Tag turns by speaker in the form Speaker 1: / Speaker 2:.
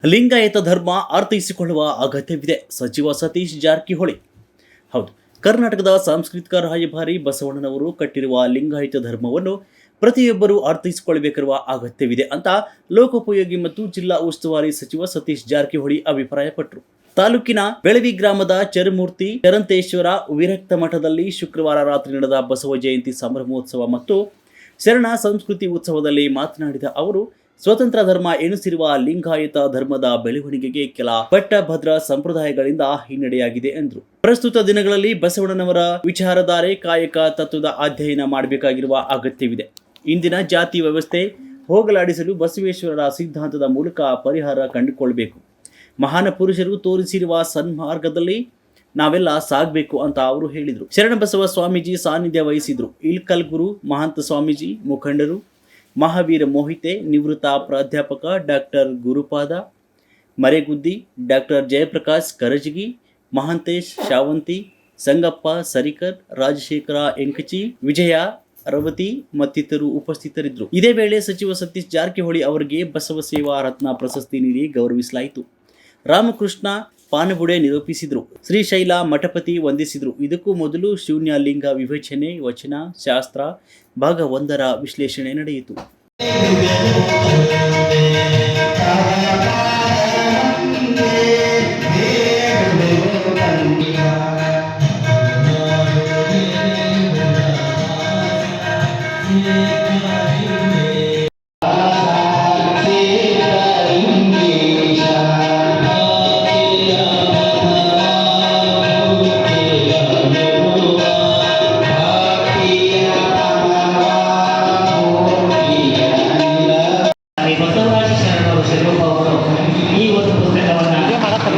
Speaker 1: ಲಿಂಗಾಯತ ಧರ್ಮ ಅರ್ಥೈಸಿಕೊಳ್ಳುವ ಅಗತ್ಯವಿದೆ. ಸಚಿವ ಸತೀಶ್ ಜಾರಕಿಹೊಳಿ. ಹೌದು, ಕರ್ನಾಟಕದ ಸಾಂಸ್ಕೃತಿಕ ರಾಯಭಾರಿ ಬಸವಣ್ಣನವರು ಕಟ್ಟಿರುವ ಲಿಂಗಾಯತ ಧರ್ಮವನ್ನು ಪ್ರತಿಯೊಬ್ಬರೂ ಅರ್ಥೈಸಿಕೊಳ್ಳಬೇಕಿರುವ ಅಗತ್ಯವಿದೆ ಅಂತ ಲೋಕೋಪಯೋಗಿ ಮತ್ತು ಜಿಲ್ಲಾ ಉಸ್ತುವಾರಿ ಸಚಿವ ಸತೀಶ್ ಜಾರಕಿಹೊಳಿ ಅಭಿಪ್ರಾಯಪಟ್ಟರು. ತಾಲೂಕಿನ ಬೆಳವಿ ಗ್ರಾಮದ ಚರಮೂರ್ತಿ ಚರಂತೇಶ್ವರ ವಿರಕ್ತ ಮಠದಲ್ಲಿ ಶುಕ್ರವಾರ ರಾತ್ರಿ ನಡೆದ ಬಸವ ಜಯಂತಿ ಸಂಭ್ರಮೋತ್ಸವ ಮತ್ತು ಶರಣ ಸಂಸ್ಕೃತಿ ಉತ್ಸವದಲ್ಲಿ ಮಾತನಾಡಿದ ಅವರು, ಸ್ವತಂತ್ರ ಧರ್ಮ ಎನಿಸಿರುವ ಲಿಂಗಾಯತ ಧರ್ಮದ ಬೆಳವಣಿಗೆಗೆ ಕೆಲ ಪಟ್ಟಭದ್ರ ಸಂಪ್ರದಾಯಗಳಿಂದ ಹಿನ್ನಡೆಯಾಗಿದೆ ಎಂದರು. ಪ್ರಸ್ತುತ ದಿನಗಳಲ್ಲಿ ಬಸವಣ್ಣನವರ ವಿಚಾರಧಾರೆ, ಕಾಯಕ ತತ್ವದ ಅಧ್ಯಯನ ಮಾಡಬೇಕಾಗಿರುವ ಅಗತ್ಯವಿದೆ. ಇಂದಿನ ಜಾತಿ ವ್ಯವಸ್ಥೆ ಹೋಗಲಾಡಿಸಲು ಬಸವೇಶ್ವರರ ಸಿದ್ಧಾಂತದ ಮೂಲಕ ಪರಿಹಾರ ಕಂಡುಕೊಳ್ಳಬೇಕು. ಮಹಾನ ಪುರುಷರು ತೋರಿಸಿರುವ ಸನ್ಮಾರ್ಗದಲ್ಲಿ ನಾವೆಲ್ಲ ಸಾಗಬೇಕು ಅಂತ ಅವರು ಹೇಳಿದರು. ಶರಣಬಸವ ಸ್ವಾಮೀಜಿ ಸಾನ್ನಿಧ್ಯ ವಹಿಸಿದ್ರು. ಇಲ್ಕಲ್ ಗುರು ಮಹಾಂತ ಸ್ವಾಮೀಜಿ, ಮುಖಂಡರು, ಮಹಾವೀರ ಮೋಹಿತೆ, ನಿವೃತ್ತ ಪ್ರಾಧ್ಯಾಪಕ ಡಾಕ್ಟರ್ ಗುರುಪಾದ ಮರೆಗುದ್ದಿ, ಡಾಕ್ಟರ್ ಜಯಪ್ರಕಾಶ್ ಕರಜಗಿ, ಮಹಾಂತೇಶ್ ಶಾವಂತಿ, ಸಂಗಪ್ಪ ಸರಿಕರ್, ರಾಜಶೇಖರ ಎಂಕಚಿ, ವಿಜಯ ರವತಿ ಮತ್ತಿತರರು ಉಪಸ್ಥಿತರಿದ್ದರು. ಇದೇ ವೇಳೆ ಸಚಿವ ಸತೀಶ್ ಜಾರಕಿಹೊಳಿ ಅವರಿಗೆ ಬಸವ ಸೇವಾ ರತ್ನ ಪ್ರಶಸ್ತಿ ನೀಡಿ ಗೌರವಿಸಲಾಯಿತು. ರಾಮಕೃಷ್ಣ ಪಾನಬುಡೆ ನಿರೂಪಿಸಿದರು. ಶ್ರೀಶೈಲ ಮಠಪತಿ ವಂದಿಸಿದರು. ಇದಕ್ಕೂ ಮೊದಲು ಶೂನ್ಯ ಲಿಂಗ ವಿವೇಚನೆ ವಚನ ಶಾಸ್ತ್ರ ಭಾಗ 1ರ ವಿಶ್ಲೇಷಣೆ ನಡೆಯಿತು.